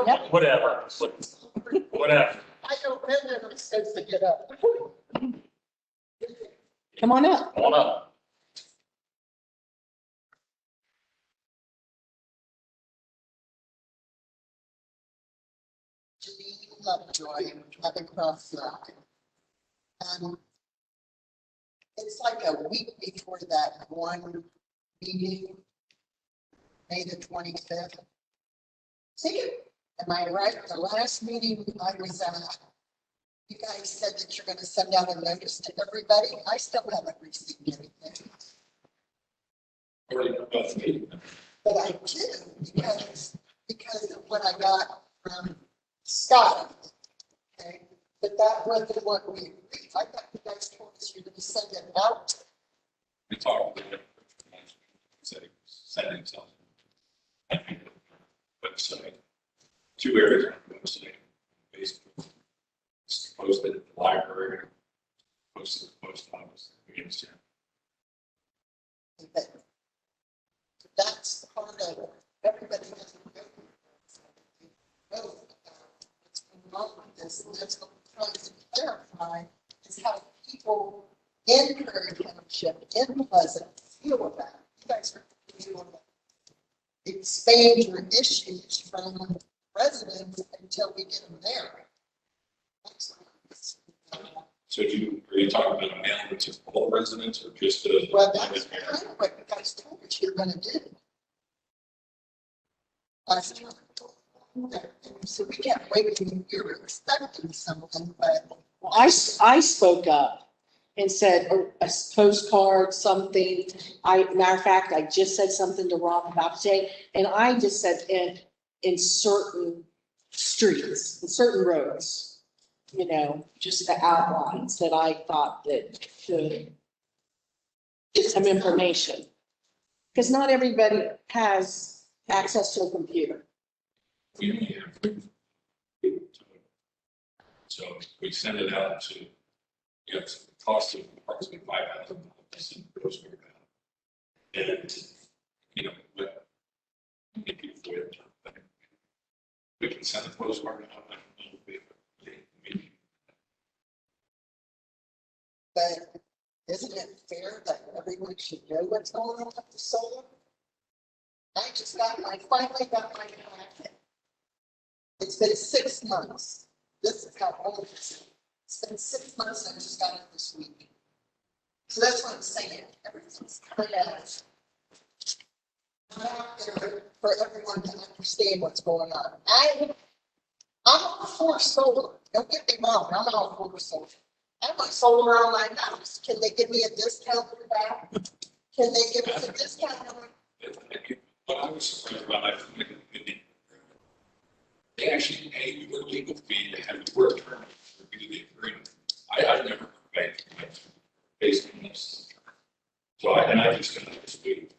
Yep. Whatever. Whatever. I don't know that I'm supposed to get up. Come on up. Come on up. Janine Lovejoy, Traffic Cross Line. It's like a week before that one meeting, May the 25th. See, am I right? The last meeting I was at, you guys said that you're going to send out a notice to everybody. I still haven't received anything. But I do because of what I got from Scott. Okay, but that wasn't what we agreed. I thought you guys told us you're going to send it out. We talked about it. Sending something. Website. 2 areas on the website. Facebook. It's posted at the library. Posted at the post office. But that's part of it. Everybody has to know what's going on with this. And that's what we're trying to clarify is how people in Prairie Township, in Pleasant, feel about it. You guys are able to expand your issues from residents until we get them there. So are you talking about mailing to all residents or just to? Well, that's kind of what you guys told us you're gonna do. Last time. So we can't wait to you're expecting something, but. Well, I spoke up and said a postcard, something. Matter of fact, I just said something to Rob about today, and I just said in certain streets, in certain roads, you know, just the outlines that I thought that could get some information. Because not everybody has access to a computer. We only have 3 people to it. So we send it out to, you know, it's the cost of approximately $5,000 in postcard out. And, you know, what if you quit, we can send a postcard out. I don't know if we have a meeting. But isn't it fair that everyone should know what's going on with the solar? I finally got my packet. It's been 6 months. This is how old it is. It's been 6 months and I just got it this week. So that's what I'm saying. Everything's kind of out there for everyone to understand what's going on. I'm all for solar. Don't get me wrong. I'm all for solar. I want solar on my house. Can they give me a discount for that? Can they give us a discount on it? What I was surprised about, I think they actually pay you a legal fee to have your attorney review the agreement. I've never paid based on this. So I just got this week.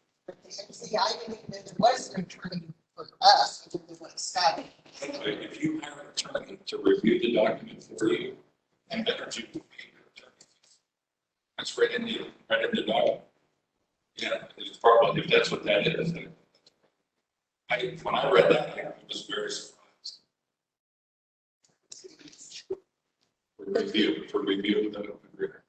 See, I didn't even know there was an attorney for us. I didn't want to stop it. If you hire an attorney to review the document for you, and better to pay your attorney. That's right in the document. Yeah, it's probably, if that's what that is. When I read that, I was very surprised. For review of the agreement.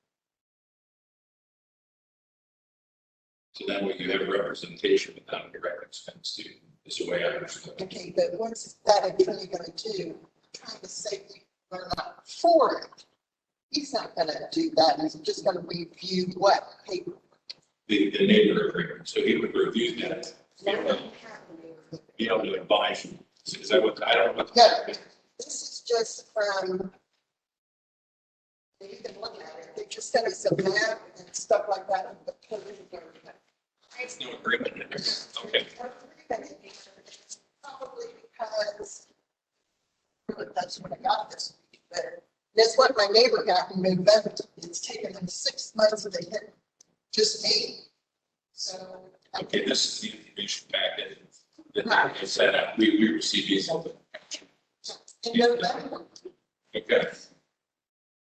So that way you have representation without direct expense too, is the way I understand it. Okay, but what's that attorney going to do? Trying to say we're not for it. He's not going to do that. He's just going to review what paper. The neighbor agreement. So he would review that. Be able to advise you. Is that what I don't know? Yeah, this is just from. You can look at it. They just sent us a map and stuff like that. It's no agreement. Okay. Probably because that's what I got this week. But that's what my neighbor got in November. It's taken them 6 months to hit just me. So. Okay, this is the information packet that I set up. We received these. In November. Okay.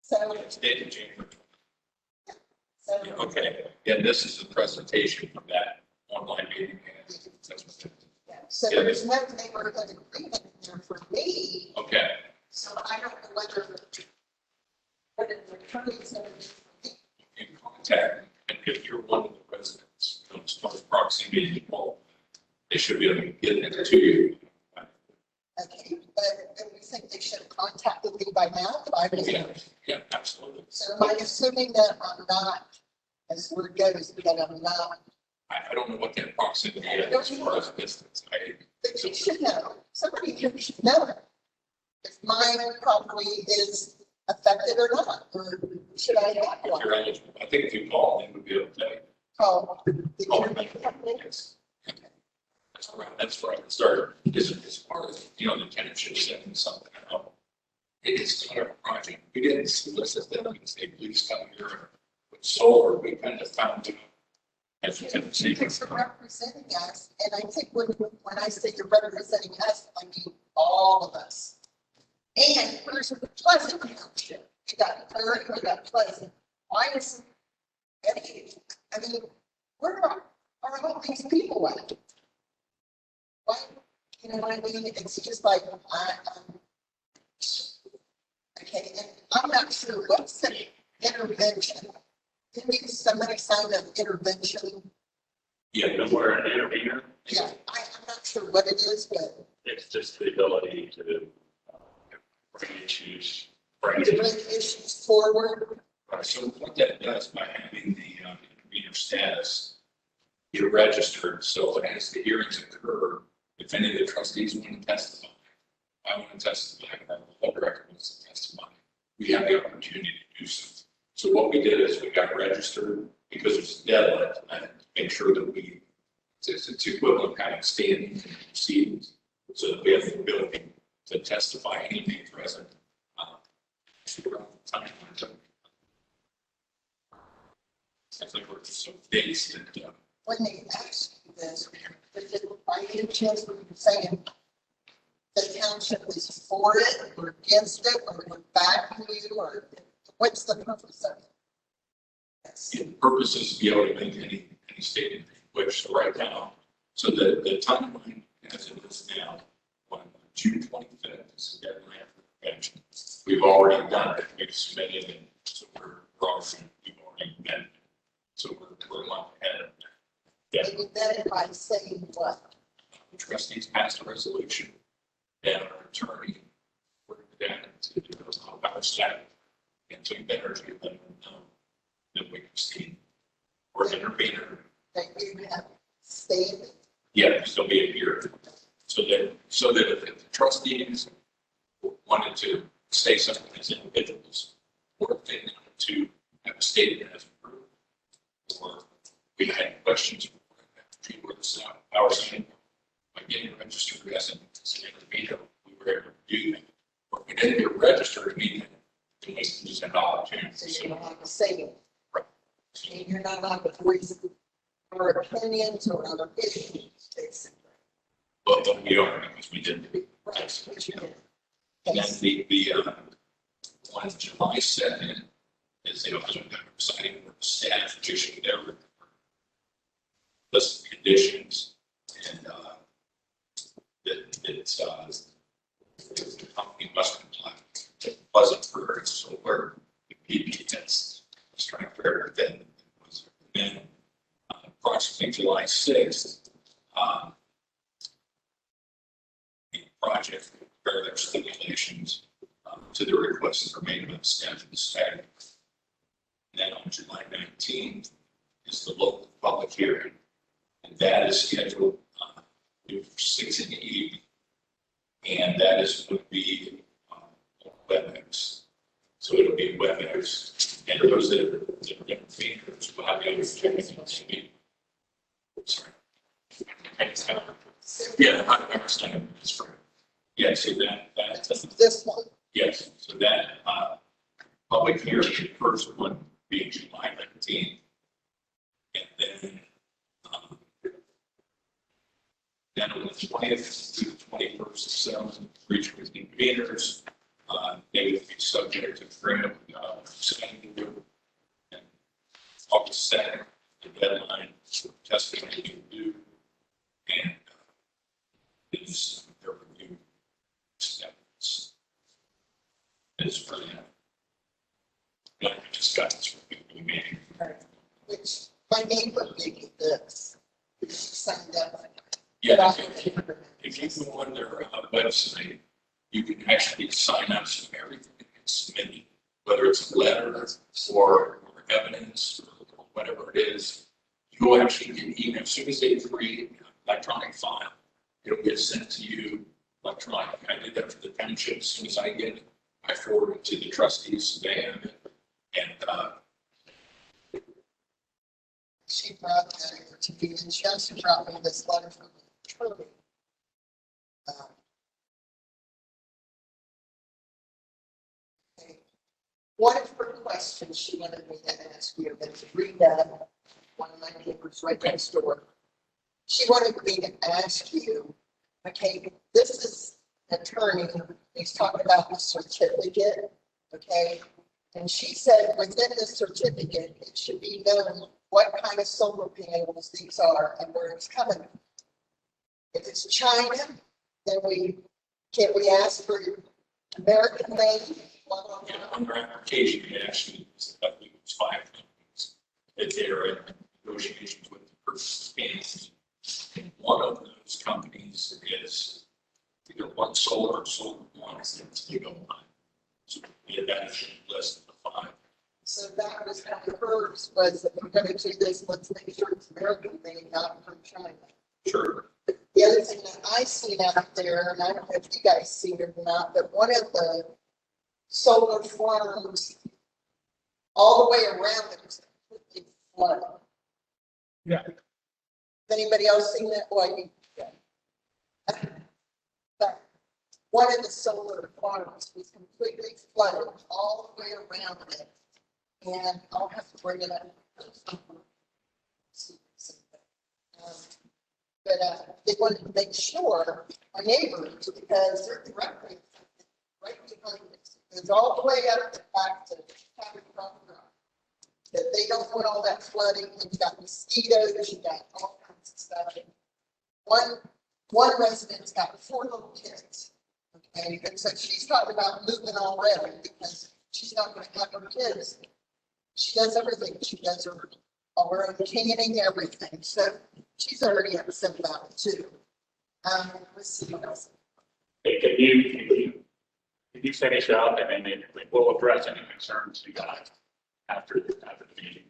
So. It's dated January. So. Okay, and this is the presentation from that online meeting. That's what it is. Yeah. So there's no neighborhood agreement in there for me, Okay, so I don't know whether, what an attorney's gonna do for me. you can contact, and if you're one of the residents, as far as proximity, people, they should be able to get it to you. Okay, but do we think they should have contacted me by now? Yeah, yeah, absolutely. So am I assuming that I'm not, as word goes, that I'm not, I don't know what that proximity is as far as distance. but you should know, somebody here should know if my property is affected or not, or should I have If one? you're eligible, I think if you call, they would be able to tell you. Call the Oh, internet company? yes. That's where I would start, is as far as, the tenant should send something out. It's not our project. We didn't solicit them and say, please come here with solar. We kind of found it. As you can see. Because you're representing us, and I think when I say you're representing us, I mean all of us. And here's the Pleasant Township. You got Prairie, you got Pleasant. Why is any, I mean, where are all these people at? Why, you know what I mean? It's just like, okay, and I'm not sure what's the intervention. Can somebody sign an intervention? Yeah, no, we're an intervener. Yeah, I'm not sure what it is, but It's just the ability to bring issues. to bring issues forward. So what that does by having the intervener status, you're registered. So as the hearings occur, if any of the trustees want to testify, I want to testify, or the director wants to testify, we have the opportunity to do so. So what we did is we got registered because it's a deadline and make sure that it's equivalent kind of standing proceedings. So that we have the ability to testify anything present. It's like we're so based and, When they ask you this, is it by any chance when you're saying the township is for it or against it or we're backing you or what's the purpose of it? Yes. the purpose is to be able to make any statement, which right now, so the timeline as it is now, on June 25th is the deadline for the convention. We've already done it, we've submitted it, so we've already met it. So we're a month ahead of that. Yeah, And you did it by saying what? the trustees passed a resolution, and our attorney worked that to do our staff, and to better to let them know that we can see or intervener. That you have stated? Yeah, still be here. So that if the trustees wanted to say something as individuals, or if they wanted to have a statement as a group, or we had questions for our side, by getting registered as an intervener, we were able to do that. Or if we didn't get registered, then we just had an opportunity. So you don't have to say it. Right. And you're not on the reason or opinions or other issues, basically. But we are, because we didn't. Right, which you did. And then the on July 2nd is the signing with the staff issuing their list of conditions and the company must comply. It wasn't for its solar, the PP test, was trying to figure that was. Then approximately July 6th, the project prepare their stipulations to the requests that are made by the staff and the staff. Then on July 19th is the local public hearing, and that is scheduled for 6 in the evening. And that is going to be WebEx. So it'll be WebEx, and those that are interveners will have the opportunity to speak. Sorry. Yeah, I understand. That's right. Yeah, so that's This one, yes. So that public hearing, the first one being July 19th. And then on the 20th to the 21st of 7, each with the conveners, they would be subject to freedom, signing and August 2nd, the deadline for testimony to do. And is their review steps. It's brilliant. Like we just got this review meeting. Which my neighbor gave me this. She signed up. Yeah, if you go on their website, you can actually sign up to everything that gets submitted, whether it's a letter or evidence or whatever it is. You'll actually get email as soon as they create an electronic file. It'll get sent to you electronic. I did that for the township. As soon as I get it, I forward it to the trustees. They have it, and She brought that over to me, and she also brought me this letter from the attorney. Okay. One of her questions she wanted me to ask you, but to read that, one of my neighbors right next door. She wanted me to ask you, okay, this is attorney, he's talking about the certificate, okay? And she said within the certificate, it should be known what kind of solar panels these are and where it's coming from. If it's China, then can't we ask for American made? on their application, it actually was, I believe it was 5 companies that they are in negotiations with the purchase of. And one of those companies is either One Solar or Solar One, is the one. So yeah, that is the list of the 5. So that was kind of hers, was that we're gonna do this, let's make sure it's American made, not from China. Sure. The other thing that I seen out there, and I don't know if you guys seen it or not, but one of the solar farms, all the way around it was completely flooded. Yeah. Has anybody else seen that? Well, but one of the solar farms was completely flooded all the way around it. And I'll have to bring it up. But they wanted to make sure our neighbors, because they're directly right behind us, it's all the way up back to Cabot Rock. That they don't want all that flooding, and you got mosquitoes, you got all kinds of stuff. One resident's got 4 little kids. Okay, and so she's talking about moving already because she's not going to have her kids. She does everything. She does her own canning, everything. So she's already upset about it too. Let's see what else. Hey, can you finish up and then we'll address any concerns you got after the meeting?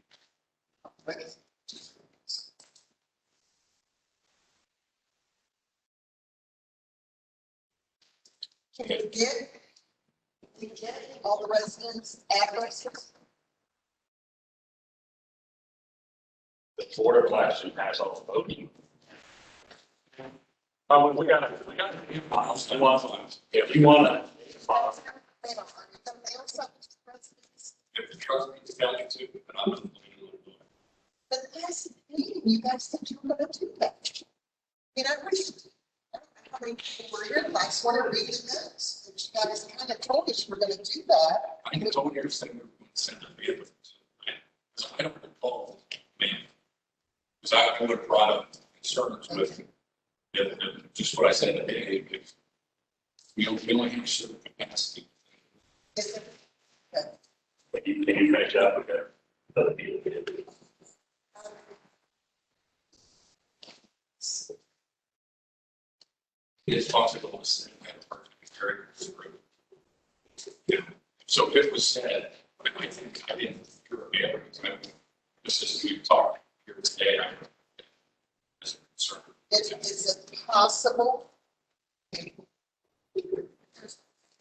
Can you get all the residents' addresses? The Board of Election has all the voting. We got a few files. If you want to. They don't, are you gonna mail something to the residents? If the trustees tell you to, but I'm not. But last meeting, you guys said you were gonna do that. You know, I don't know how many people were here, I just want to read the notes. But you guys kind of told us you were gonna do that. I told you saying we would send a vehicle. I don't recall, man. Because I would have brought up concerns with just what I said today. We only have certain capacity. Is it- Can you finish up with that? It's possible to say that part to be very true. Yeah. So if it was said, I think I didn't hear it. This is we talked here today. As a concern. Is it possible?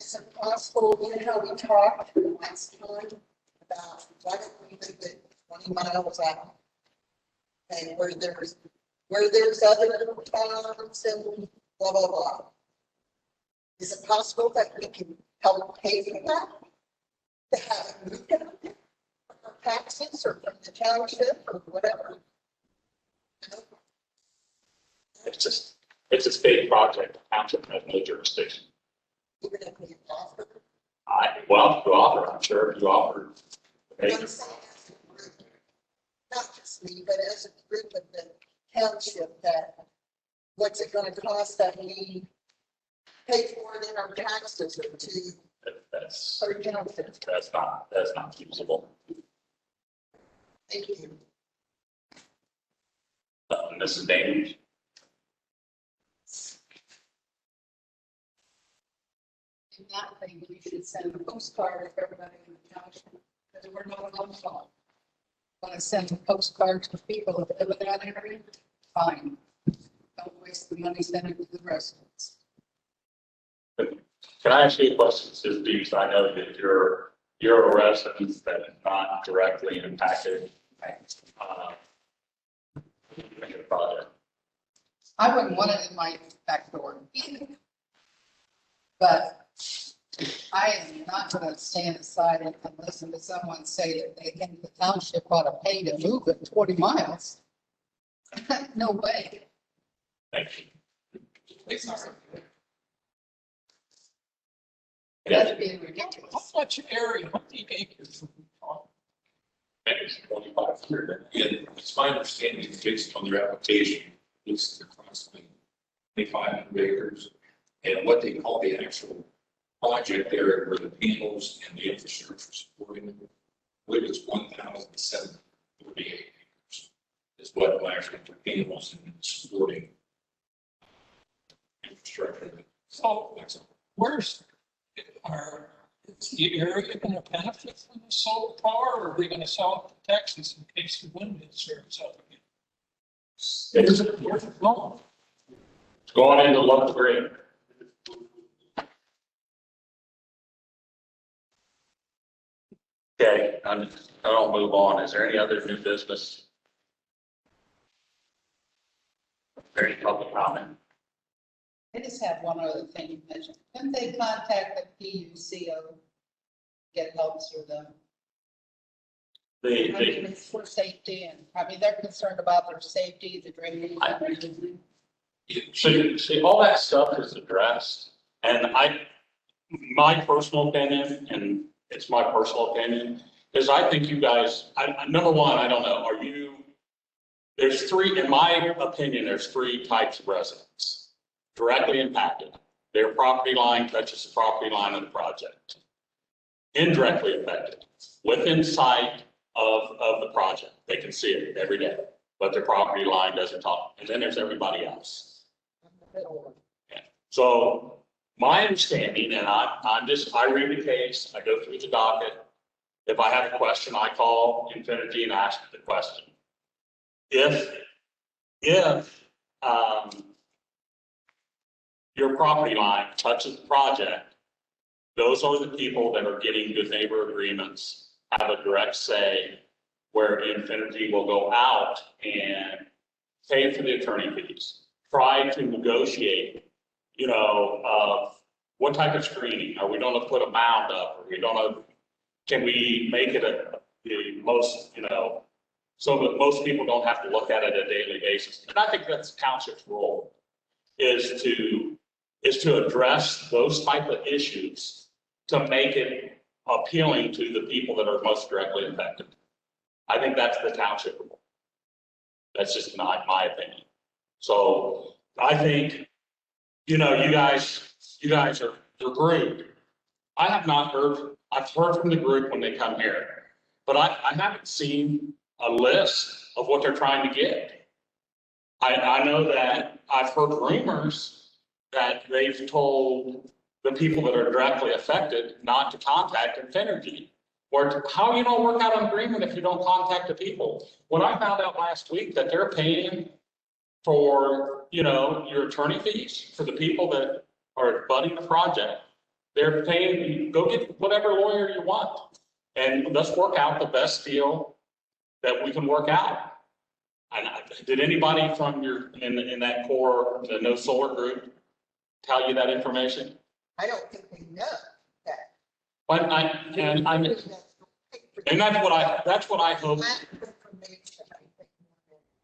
Is it possible, you know how we talked last time about why don't we move it 20 miles out? And where there's other farms and blah, blah, blah. Is it possible that we can help pay for that? To have it moved out there? From taxes or from the township or whatever? It's a state project. The township has no jurisdiction. Even if we offer. Well, you offer, I'm sure you offer. I'm saying as a group, not just me, but as a group of the township, that what's it gonna cost that we pay for it in our taxes or to, That's, or, you know, that's not feasible. thank you. Mrs. Daniels? In that thing, we should send a postcard to everybody in the township, because we're not on phone. Want to send a postcard to people that live in that area? Fine. Don't waste the money sending it to the residents. Can I ask you a question, Ms. Dees? I know that you're a resident that is not directly impacted. In your project. I wouldn't want it in my back door either. But I am not going to stand aside and listen to someone say that they think the township ought to pay to move it 40 miles. No way. Thank you. That'd be ridiculous. How much area, how many acres? It's 2,500. And it's my understanding, based on their application, it's approximately 2,500 acres. And what they call the actual project area where the panels and the infrastructure supporting it, which is 1,748 acres. Is what actually the panels and supporting infrastructure. So where's, is the area going to benefit from the solar power, or are they going to sell it to Texas in case the wind starts up again? Where's it going? It's going into local grid. Okay, I'll move on. Is there any other new business? Any public comment? I just have one other thing to mention. Can they contact the PUCO? Get help through them. I mean, it's for safety and, I mean, they're concerned about their safety, the drainage and everything. See, all that stuff is addressed, and my personal opinion, and it's my personal opinion, is I think you guys, number one, I don't know, there's three, in my opinion, there's three types of residents. Directly impacted, their property line touches the property line of the project. Indirectly affected, within sight of the project, they can see it every day, but their property line doesn't talk, and then there's everybody else. Yeah. So my understanding, and I read the case, I go through the docket. If I have a question, I call Infinity and ask the question. If your property line touches the project, those are the people that are getting good neighbor agreements, have a direct say, where Infinity will go out and pay for the attorney fees, try to negotiate, what type of screening? Are we going to put a mound up? Can we make it the most, so that most people don't have to look at it on a daily basis? And I think that's the township's role, is to address those type of issues to make it appealing to the people that are most directly affected. I think that's the township role. That's just not my opinion. So I think, you guys are your group. I have not heard, I've heard from the group when they come here, but I haven't seen a list of what they're trying to get. I know that I've heard rumors that they've told the people that are directly affected not to contact Infinity. Or how are you gonna work out an agreement if you don't contact the people? When I found out last week that they're paying for, your attorney fees for the people that are budding the project, they're paying, go get whatever lawyer you want. And let's work out the best deal that we can work out. And did anybody from in that core, the No Solar group, tell you that information? I don't think we know that. But that's what I hope.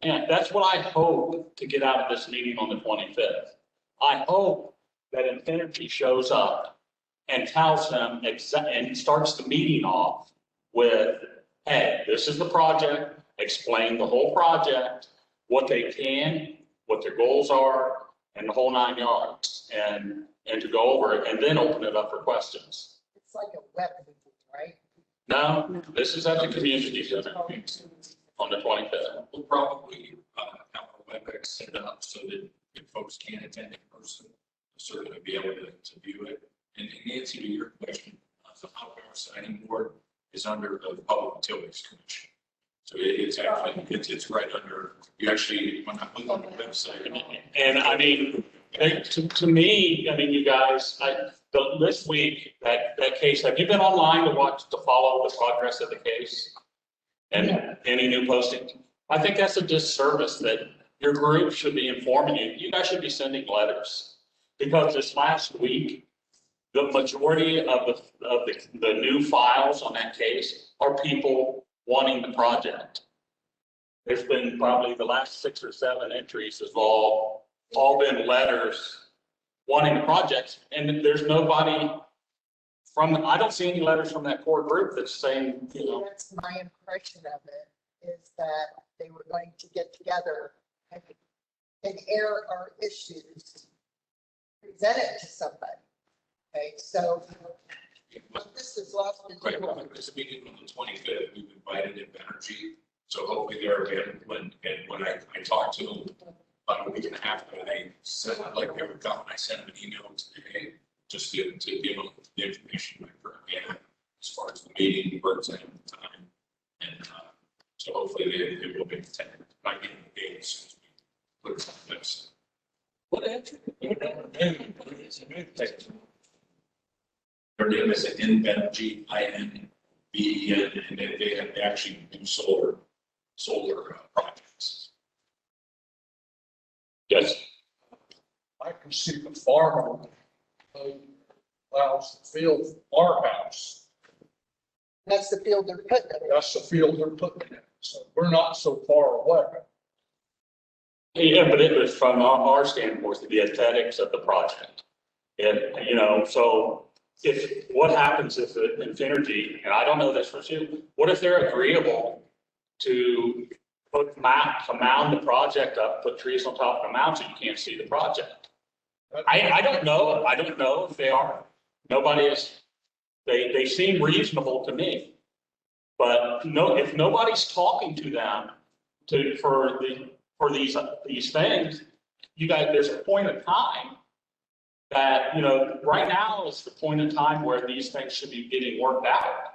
And that's what I hope to get out of this meeting on the 25th. I hope that Infinity shows up and tells them and starts the meeting off with, hey, this is the project, explain the whole project, what they can, what their goals are, and the whole 9 yards, and to go over it and then open it up for questions. It's like a web meeting, right? No, this is at the community center on the 25th. We'll probably have a WebEx set up so that if folks can't attend in person, they'll certainly be able to view it. And Nancy, to your question, the Power Signing Board is under the Public Utilities Commission. So it's actually, it's right under, you actually, when I look on the website. And I mean, to me, I mean, you guys, this week, that case, have you been online to follow the progress of the case? And any new posting? I think that's a disservice that your group should be informing you. You guys should be sending letters. Because this last week, the majority of the new files on that case are people wanting the project. There's been probably the last 6 or 7 entries have all been letters wanting the project. And there's nobody I don't see any letters from that core group that's saying, you know. That's my impression of it, is that they were going to get together and air our issues, present it to somebody. Okay, so this is lost. Right, well, this meeting on the 25th, we've invited Energy, so hopefully they're available. And when I talked to them about a week and a half ago, they said I'd like they would come. I sent them an email today just to give them the information again as far as the meeting, birds and time. And so hopefully they will be attended by getting the date as soon as we put it on the website. What entry? It's a new text. Their name is Inven, INVEN, and they actually do solar projects. Yes. I can see the farmer allows the field our house. That's the field they're putting it in. That's the field they're putting in. So we're not so far away. Yeah, but it was from our standpoint, the aesthetics of the project. And, you know, so what happens if Infinergy, and I don't know this for sure, what if they're agreeable to mound the project up, put trees on top of the mound so you can't see the project? I don't know. I don't know if they are. Nobody is, they seem reasonable to me. But no, if nobody's talking to them for these things, you guys, there's a point of time that, you know, right now is the point in time where these things should be getting worked out.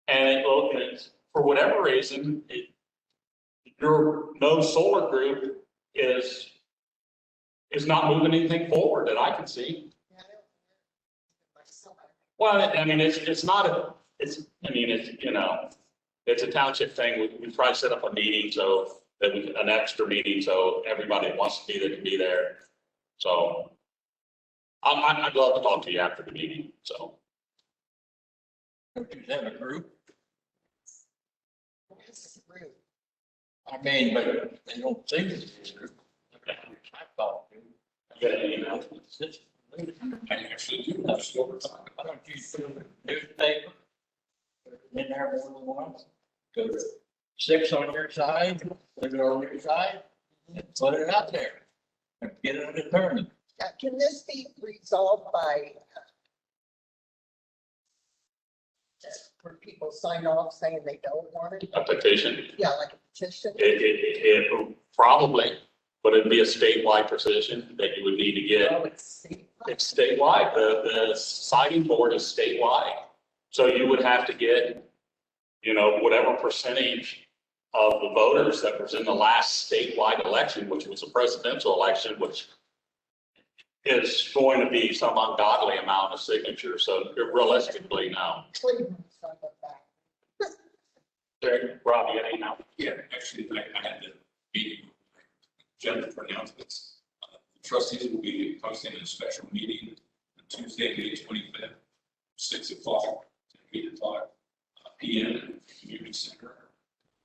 And for whatever reason, your no solar group is not moving anything forward that I can see. Well, I mean, it's not you know, it's a township thing. We try to set up a meeting so that an extra meeting, so everybody that wants to be there can be there. So I'd love to talk to you after the meeting, so. Is that a group? It's rude. I mean, but they don't think it's a group. I thought. You got any email? I actually do have solar. Why don't you put a newspaper in there more than once? Go to 6 on your side, put it on your side, and put it out there and get it determined. Can this be resolved by where people sign off saying they don't want it? A petition? Yeah, like a petition? It probably, but it'd be a statewide position that you would need to get. Oh, it's It's statewide. The siding board is statewide. So you would have to get, you know, whatever percentage of the voters that was in the last statewide election, which was a presidential election, which is going to be some ungodly amount of signatures. So realistically, no. Cleveland's not that bad. Rob, you got any now? Yeah, actually, I had the meeting, Jennifer announcements. The trustees will be posting a special meeting on Tuesday, May 25th, 6 o'clock to 8 o'clock PM at the community center.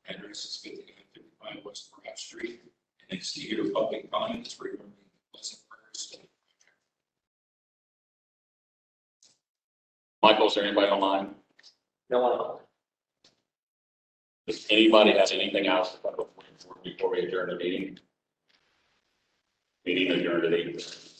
Address is 5955 West Pratt Street. And it's to hear public comments regarding Pleasant Prairie. Michael, is there anybody online? No one. Does anybody have anything else before we adjourn the meeting? Meeting adjourned at 8:30.